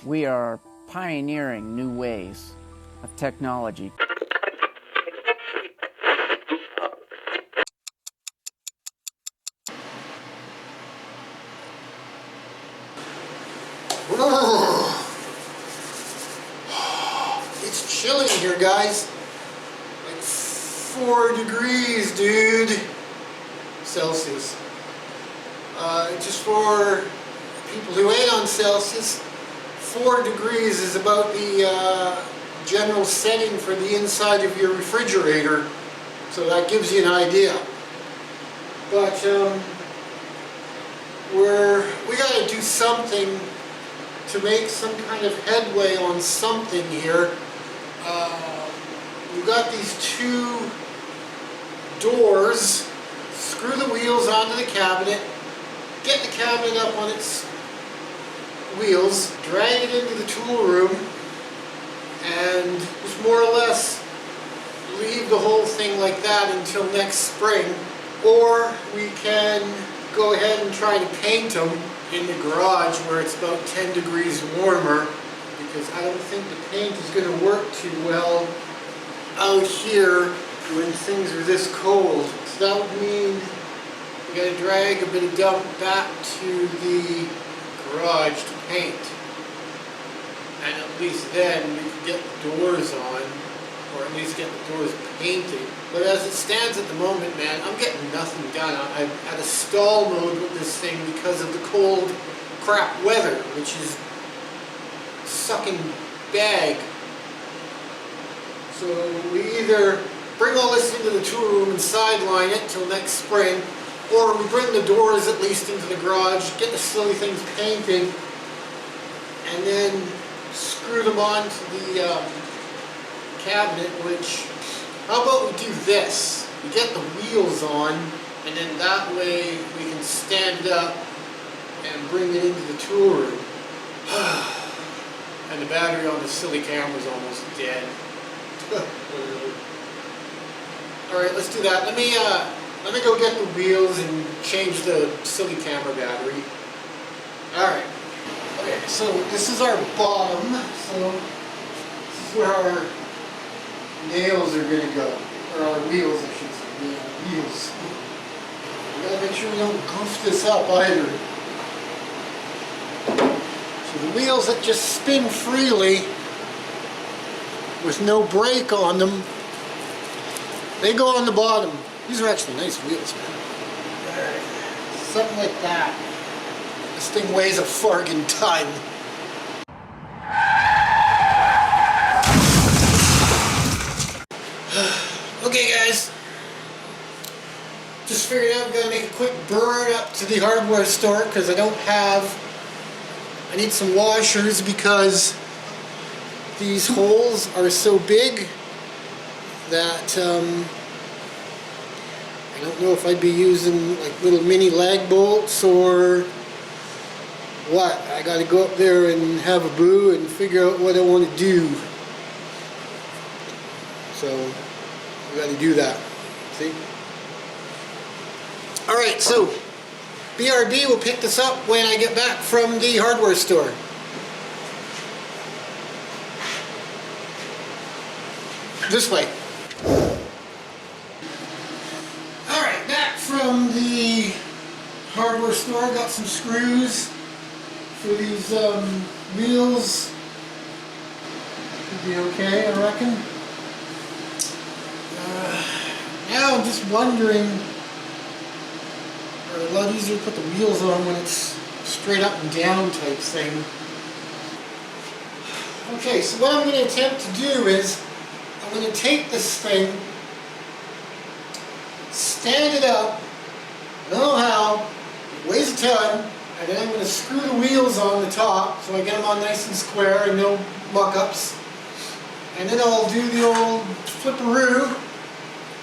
We are pioneering new ways of technology. It's chilly here, guys. Like 4 degrees, dude. Celsius. Just for people who ain't on Celsius, 4 degrees is about the general setting for the inside of your refrigerator. So that gives you an idea. But we got to do something to make some kind of headway on something here. We've got these 2 doors. Screw the wheels onto the cabinet, get the cabinet up on its wheels, drag it into the tool room, and just more or less leave the whole thing like that until next spring. Or we can go ahead and try to paint them in the garage where it's about 10 degrees warmer, because I don't think the paint is going to work too well out here when things are this cold. So that would mean we got to drag a bit of dump back to the garage to paint. And at least then we can get the doors on, or at least get the doors painted. But as it stands at the moment, man, I'm getting nothing done. I'm at a stall mode with this thing because of the cold crap weather, which is sucking bag. So we either bring all this into the tool room and sideline it till next spring, or we bring the doors at least into the garage, get the silly things painted, and then screw them onto the cabinet, which, how about we do this? We get the wheels on, and then that way we can stand it up and bring it into the tool room. And the battery on the silly camera is almost dead. Alright, let's do that. Let me go get the wheels and change the silly camera battery. Alright. Okay, so this is our bottom. So this is where our nails are going to go. Or our wheels, I should say. Yeah, wheels. We gotta make sure we don't goof this up either. So the wheels that just spin freely with no brake on them, they go on the bottom. These are actually nice wheels, man. Alright, something like that. This thing weighs a farkin' ton. Okay, guys. Just figured out I'm gonna make a quick burn up to the hardware store because I need some washers because these holes are so big that I don't know if I'd be using like little mini lag bolts or what. I gotta go up there and have a brew and figure out what I want to do. So I gotta do that. See? Alright, so BRB will pick this up when I get back from the hardware store. This way. Alright, back from the hardware store. Got some screws for these wheels. Should be okay, I reckon. Now I'm just wondering, or a lot easier to put the wheels on when it's straight up and down type thing. Okay, so what I'm going to attempt to do is I'm going to take this thing, stand it up, I don't know how, it weighs a ton, and then I'm going to screw the wheels on the top so I get them on nice and square and no muck-ups. And then I'll do the old flipperoo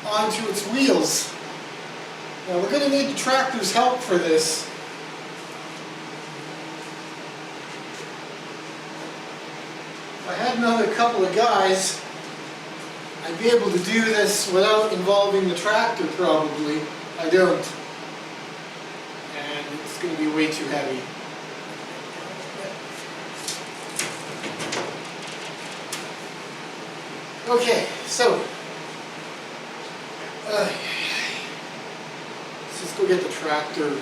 onto its wheels. Now we're going to need the tractor's help for this. If I had another couple of guys, I'd be able to do this without involving the tractor probably. I don't. And it's going to be way too heavy. Okay, so let's just go get the tractor.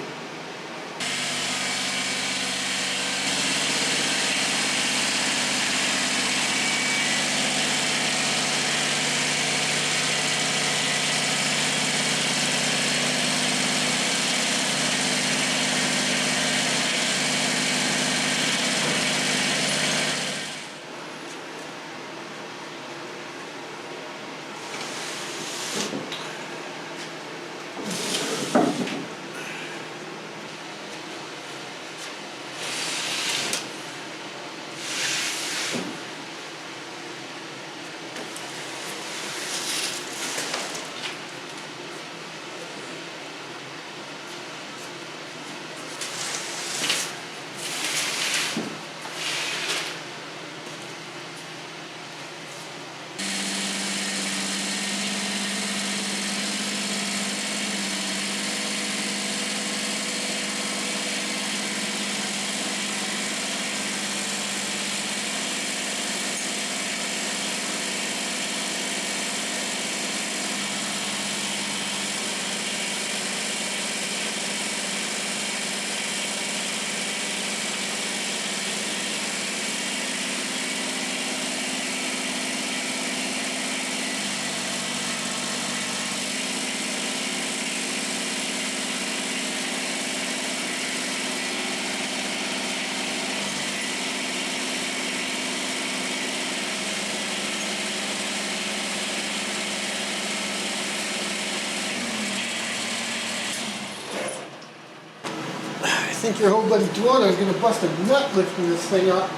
I think your whole buddy Dwana is going to bust a nut lifting this thing up.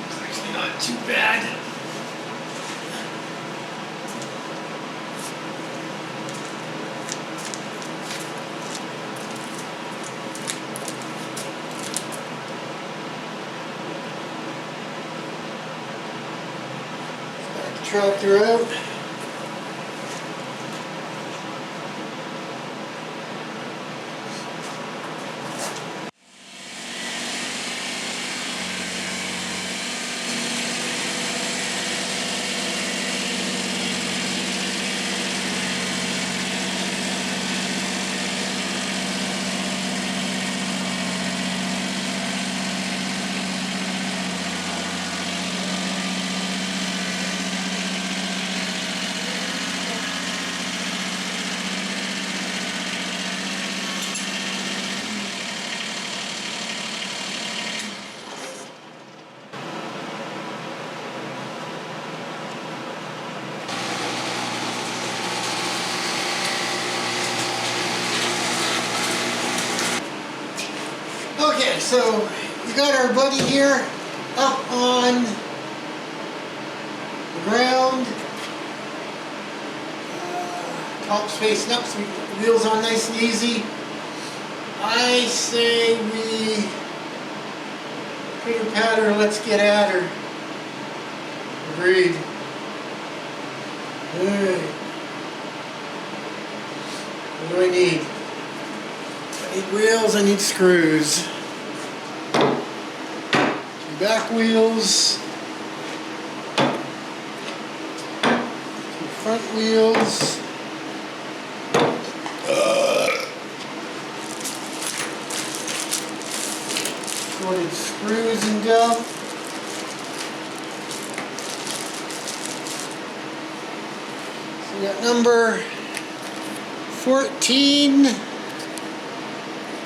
It's actually not too bad. Back the tractor out. Okay, so we got our buddy here up on the ground. Top's facing up, so we put the wheels on nice and easy. I say we pitter patter, let's get at her. Agreed. Alright. What do I need? I need wheels, I need screws. 2 back wheels. 2 front wheels. Sorted screws and go. So we got number 14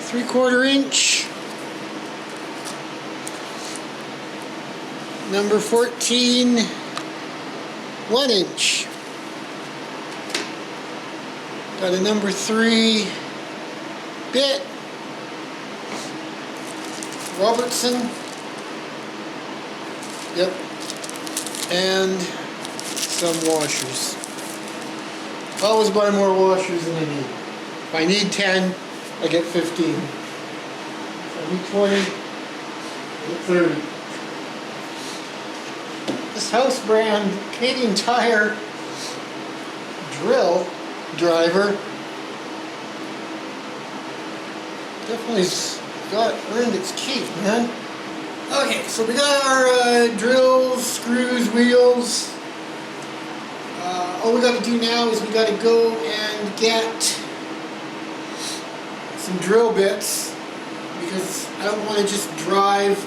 3/4 inch, number 14 1 inch, got a number 3 bit, Robertson, yep, and some washers. Always buy more washers than I need. If I need 10, I get 15. If I need 20, I get 30. This house brand Canadian Tire drill driver definitely is got earned its keep, man. Okay, so we got our drills, screws, wheels. All we got to do now is we got to go and get some drill bits, because I don't want to just drive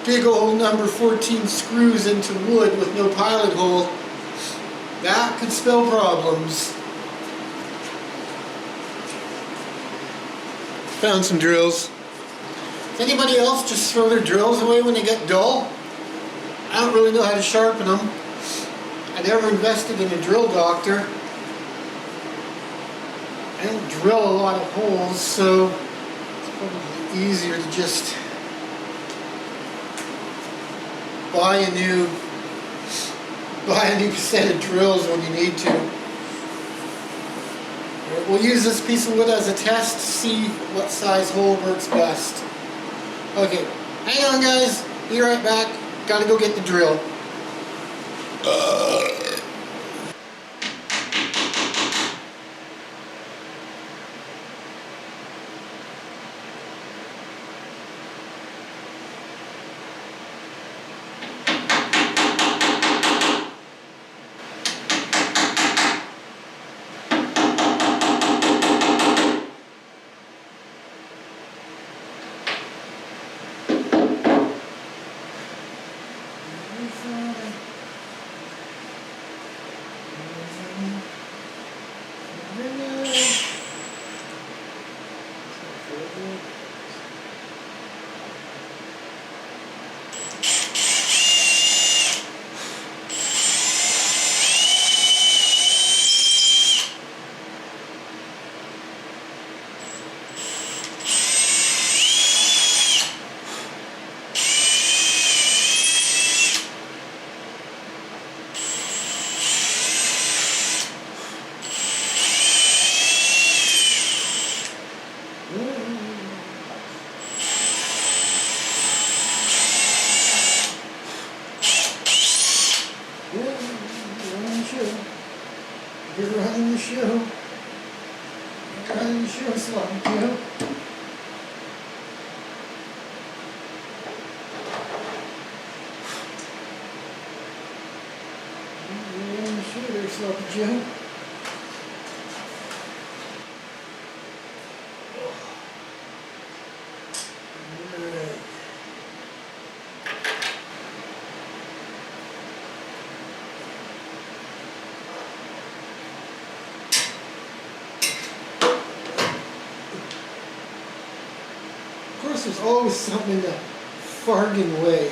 big old number 14 screws into wood with no pilot hole. That could spell problems. Found some drills. Does anybody else just throw their drills away when they get dull? I don't really know how to sharpen them. I never invested in a drill doctor. I don't drill a lot of holes, so it's probably easier to just buy a new set of drills when you need to. We'll use this piece of wood as a test to see what size hole works best. Okay, hang on guys, be right back. Gotta go get the drill. You're running the show. You're running the show, Sloppy Joe. You're running the show there, Sloppy Joe. Of course, there's always something in the fargin way.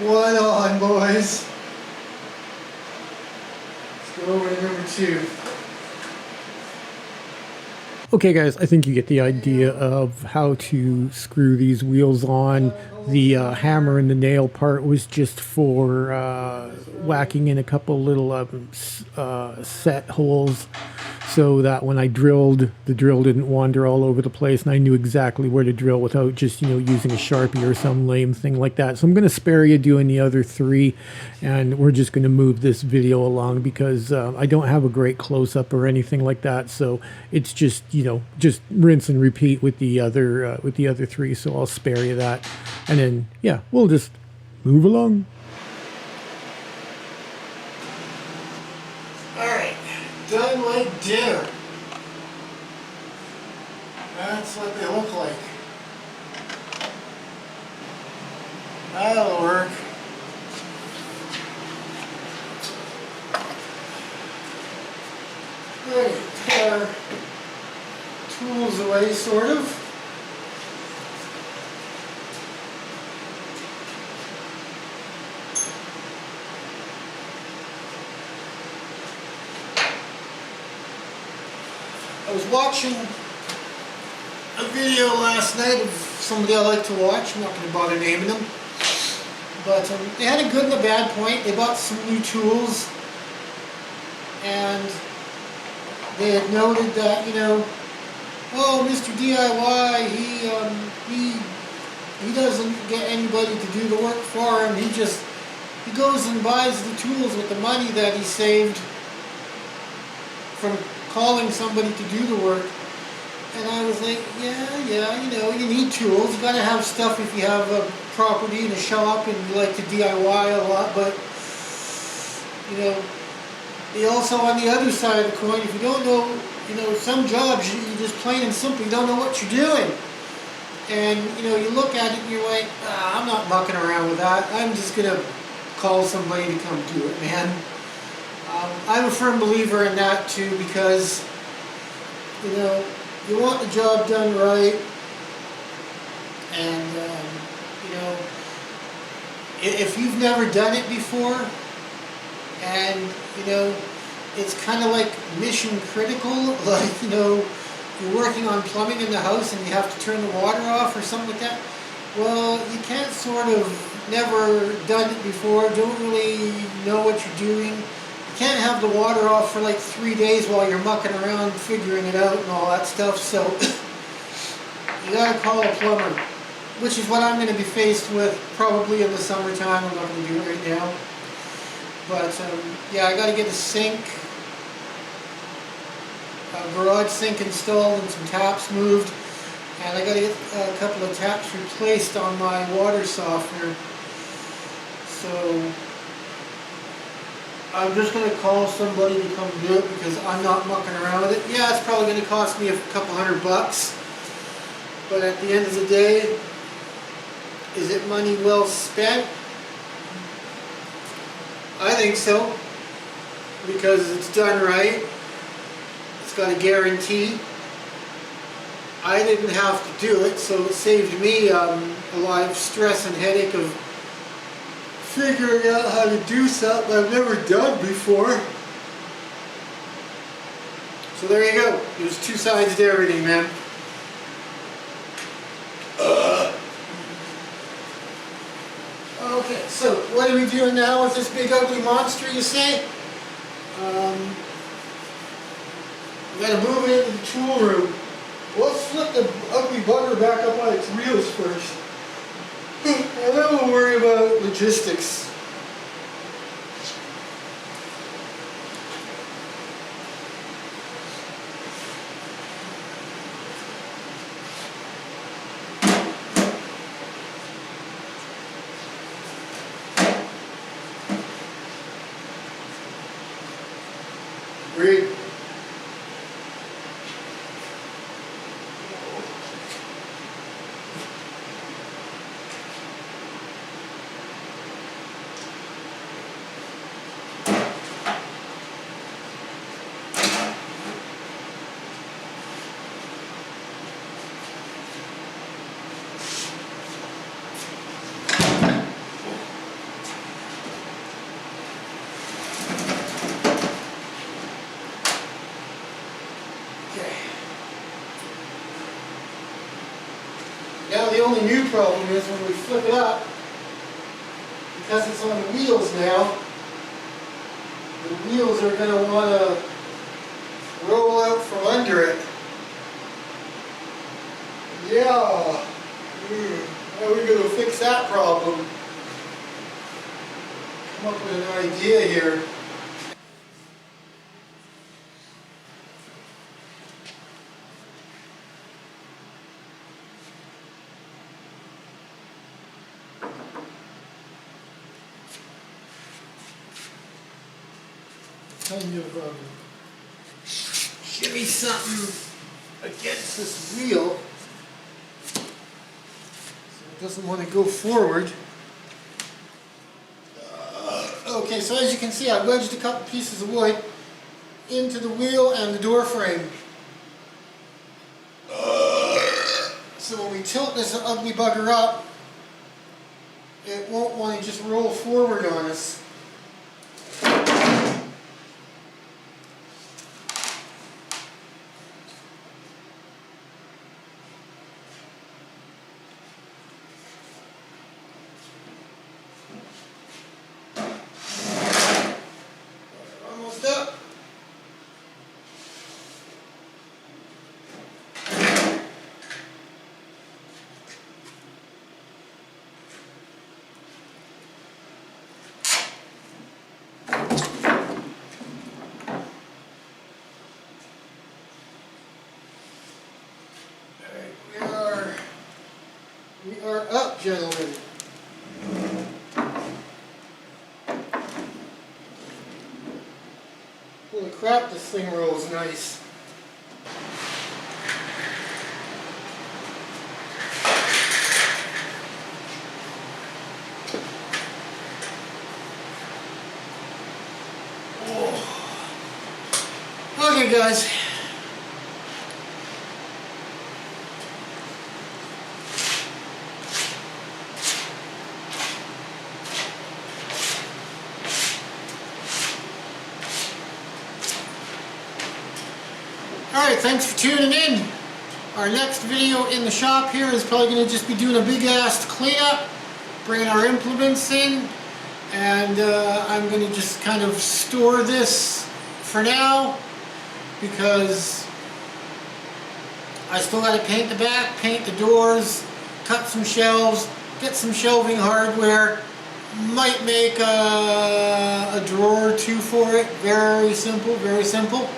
One on, boys. Let's go over to number 2. Okay guys, I think you get the idea of how to screw these wheels on. The hammer and the nail part was just for whacking in a couple little set holes so that when I drilled, the drill didn't wander all over the place and I knew exactly where to drill without just, using a Sharpie or some lame thing like that. So I'm going to spare you doing the other 3, and we're just going to move this video along because I don't have a great close-up or anything like that. So it's just, just rinse and repeat with the other 3. So I'll spare you that. And then, yeah, we'll just move along. Alright, done like dinner. That's what they look like. That'll work. Right, take our tools away, sort of. I was watching a video last night of somebody I like to watch. I'm not going to bother naming them. But they had a good and a bad point. They bought some new tools. And they had noted that, you know, oh, Mr. DIY, he doesn't get anybody to do the work for him. He goes and buys the tools with the money that he saved from calling somebody to do the work. And I was like, yeah, you know, you need tools. You gotta have stuff if you have a property and a shop and you like to DIY a lot, but, you know, you also, on the other side of the coin, if you don't know, you know, some jobs, you just plain and simply don't know what you're doing. And, you know, you look at it and you're like, I'm not mucking around with that. I'm just gonna call somebody to come do it, man. I'm a firm believer in that too, because, you know, you want the job done right, and you know, if you've never done it before, and you know, it's kind of like mission critical, like, you know, you're working on plumbing in the house and you have to turn the water off or something like that. Well, you can't sort of never done it before, don't really know what you're doing. You can't have the water off for like 3 days while you're mucking around figuring it out and all that stuff, so you gotta call a plumber, which is what I'm going to be faced with probably in the summertime. I'm not going to do it right now, but yeah, I gotta get a sink, a garage sink installed and some taps moved, and I gotta get a couple of taps replaced on my water softener. So I'm just going to call somebody to come do it because I'm not mucking around with it. Yeah, it's probably going to cost me a couple $100, but at the end of the day, is it money well spent? I think so, because it's done right. It's got a guarantee. I didn't have to do it, so it saved me a lot of stress and headache of figuring out how to do something I've never done before. So there you go. There's two sides to everything, man. Okay, so what are we doing now with this big ugly monster, you say? We gotta move it into the tool room. Let's flip the ugly bugger back up on its wheels first. And then we'll worry about logistics. Agreed. Now the only new problem is when we flip it up, because it's on wheels now, the wheels are going to want to roll out from under it. Yeah. How are we going to fix that problem? Come up with an idea here. Kind of shimmy something against this wheel. doesn't want to go forward. Okay, so as you can see, I wedged a couple pieces of wood into the wheel and the door frame. So when we tilt this ugly bugger up, it won't want to just roll forward on us. Almost up. We are up, gentlemen. Holy crap, this thing rolls nice. Okay, guys. Alright, thanks for tuning in. Our next video in the shop here is probably going to just be doing a big ass cleanup, bringing our implements in, and I'm going to just kind of store this for now because I still got to paint the back, paint the doors, cut some shelves, get some shelving hardware, might make a drawer or two for it. Very simple, very simple.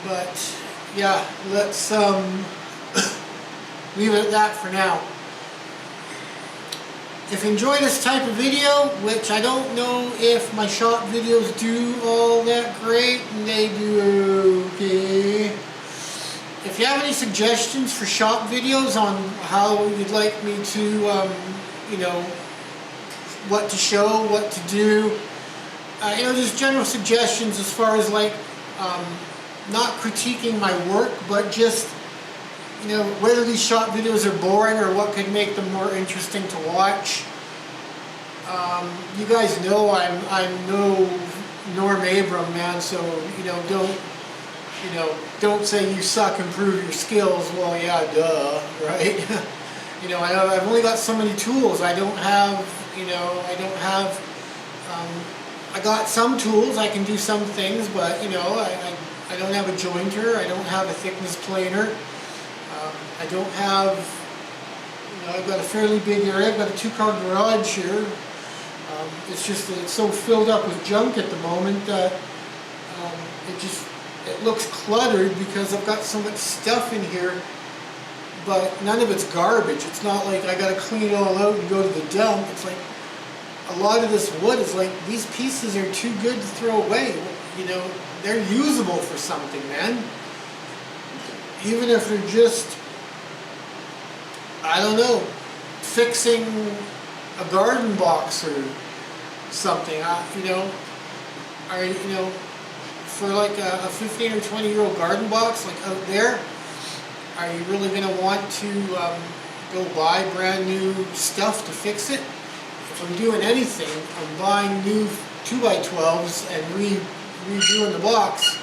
But yeah, let's leave it at that for now. If you enjoy this type of video, which I don't know if my shop videos do all that great, and they do okay. If you have any suggestions for shop videos on how you'd like me to, you know, what to show, what to do, you know, just general suggestions as far as like, not critiquing my work, but just, you know, whether these shop videos are boring or what could make them more interesting to watch. You guys know I'm no Norm Abram, man, so, you know, don't say you suck, improve your skills. Well, yeah, duh, right? You know, I've only got so many tools. I don't have, you know, I got some tools, I can do some things, but, you know, I don't have a jointer, I don't have a thickness planer, I don't have, you know, I've got a fairly big area, I've got a 2-car garage here. It's just that it's so filled up with junk at the moment that it looks cluttered because I've got so much stuff in here, but none of it's garbage. It's not like I gotta clean it all out and go to the dump. It's like a lot of this wood is like, these pieces are too good to throw away. You know, they're usable for something, man. Even if they're just, I don't know, fixing a garden box or something. You know, for like a 15 or 20-year-old garden box, like out there, are you really going to want to go buy brand new stuff to fix it? If I'm doing anything, I'm buying new 2x12s and redoing the box.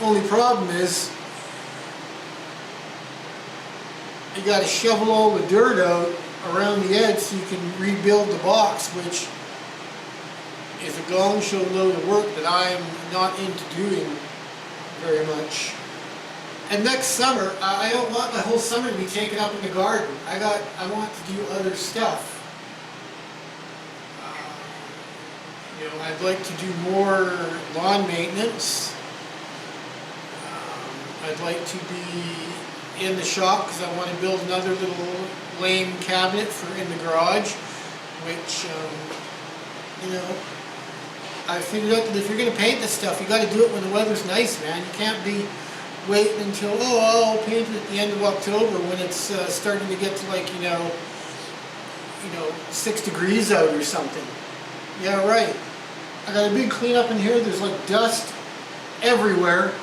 Only problem is you got to shovel all the dirt out around the edge so you can rebuild the box, which is a gong show load of work that I'm not into doing very much. And next summer, I don't want my whole summer to be taken up in the garden. I want to do other stuff. You know, I'd like to do more lawn maintenance. I'd like to be in the shop because I want to build another little lame cabinet for in the garage, which, you know, I figured out that if you're going to paint this stuff, you got to do it when the weather's nice, man. You can't be waiting until, oh, I'll paint it at the end of October when it's starting to get to, like, you know, 6 degrees out or something. Yeah, right. I got a big cleanup in here. There's like dust everywhere.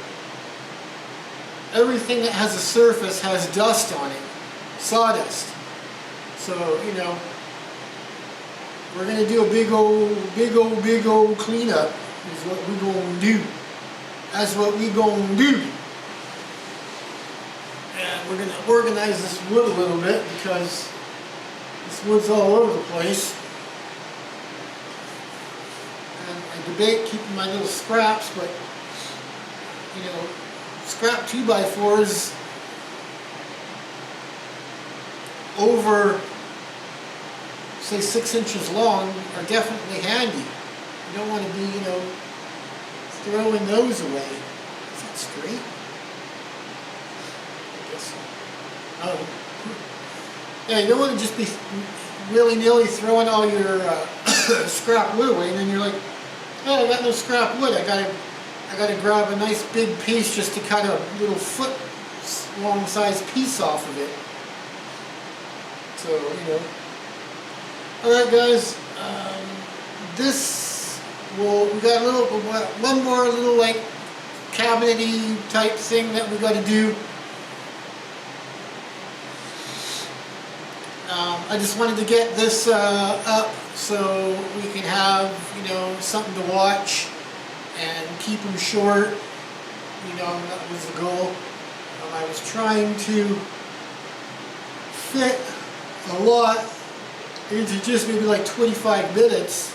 Everything that has a surface has dust on it. Sawdust. So, we're going to do a big old cleanup is what we're going to do. That's what we're going to do. And we're going to organize this wood a little bit because this wood's all over the place. And I debate keeping my little scraps, but, scrap 2x4s over, say, 6 inches long are definitely handy. You don't want to be, throwing those away. Is that straight? I guess so. Oh. Yeah, you don't want to just be willy-nilly throwing all your scrap wood away, and then you're like, oh, I got no scrap wood. I gotta grab a nice big piece just to cut a little foot long size piece off of it. So, Alright guys, we got one more little like cabinety type thing that we got to do. I just wanted to get this up so we can have, something to watch and keep them short. That was the goal. I was trying to fit a lot into just maybe like 25 minutes,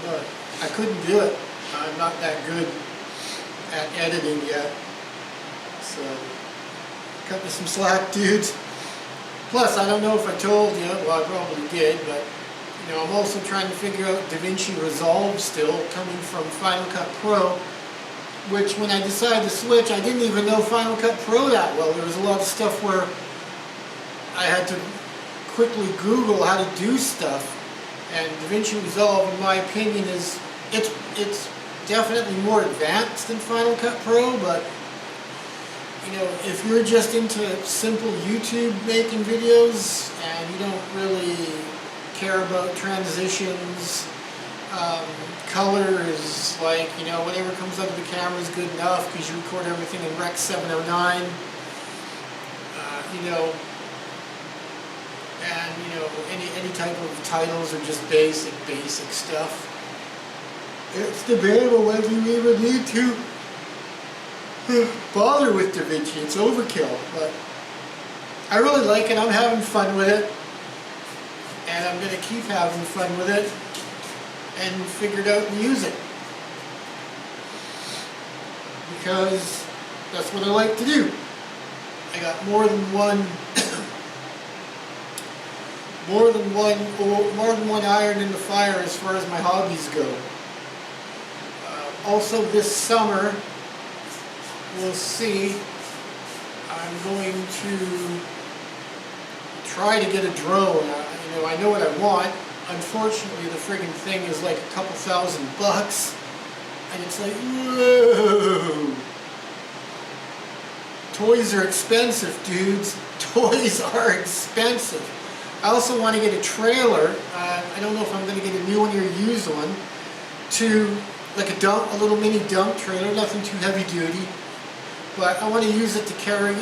but I couldn't do it. I'm not that good at editing yet, so cut me some slack, dudes. Plus, I don't know if I told you, well I probably did, but I'm also trying to figure out DaVinci Resolve still, coming from Final Cut Pro, which when I decided to switch, I didn't even know Final Cut Pro that well. There was a lot of stuff where I had to quickly Google how to do stuff, and DaVinci Resolve, in my opinion, it's definitely more advanced than Final Cut Pro, but if you're just into simple YouTube making videos and you don't really care about transitions, color is like, whatever comes out of the camera is good enough because you record everything in Rec 709, and any type of titles are just basic stuff. It's debatable whether you even need to bother with DaVinci. It's overkill, but I really like it. I'm having fun with it, and I'm going to keep having fun with it and figure it out and use it because that's what I like to do. I got more than one iron in the fire as far as my hobbies go. Also this summer, we'll see, I'm going to try to get a drone. I know what I want. Unfortunately, the friggin' thing is like a couple $1,000, and it's like, whoa. Toys are expensive, dudes. Toys are expensive. I also want to get a trailer. I don't know if I'm going to get a new one or a used one, to like a little mini dump trailer, nothing too heavy duty. But I want to use it to carry,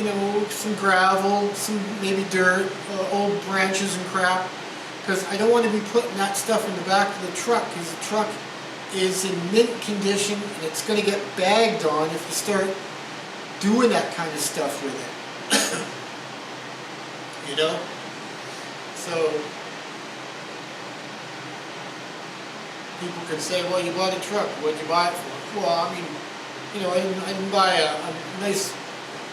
some gravel, some maybe dirt, old branches and crap. Because I don't want to be putting that stuff in the back of the truck, because the truck is in mint condition and it's going to get bagged on if you start doing that kind of stuff with it. So people can say, well, you bought a truck, what'd you buy it for? Well, I mean, I didn't buy a nice,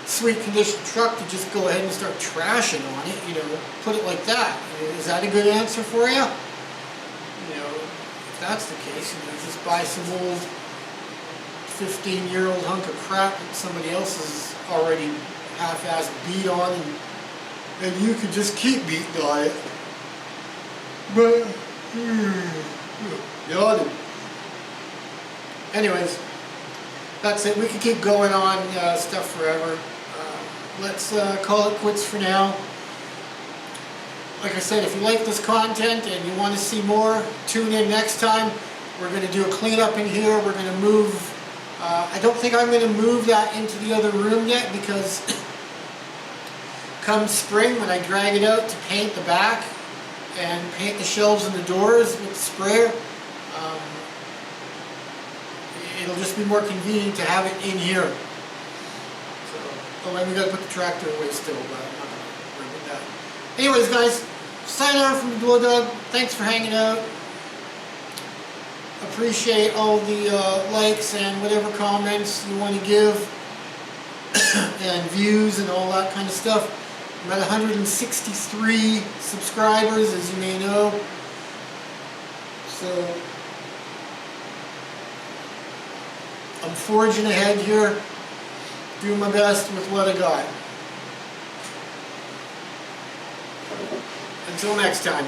sweet condition truck to just go ahead and start trashing on it, put it like that. Is that a good answer for you? If that's the case, just buy some old 15-year-old hunk of crap that somebody else has already half-assed beat on, and you could just keep beating on it. But, yawning. Anyways, that's it. We could keep going on stuff forever. Let's call it quits for now. like I said, if you like this content and you want to see more, tune in next time. We're going to do a cleanup in here. We're going to move, I don't think I'm going to move that into the other room yet, because come spring when I drag it out to paint the back and paint the shelves and the doors with the sprayer, it'll just be more convenient to have it in here. So, oh, and we got to put the tractor away still, but I'm not going to worry about that. Anyways, guys, sign out from the Blow Dog. Thanks for hanging out. Appreciate all the likes and whatever comments you want to give and views and all that kind of stuff. I'm at 163 subscribers, as you may know. So I'm forging ahead here, doing my best with what I got. Until next time.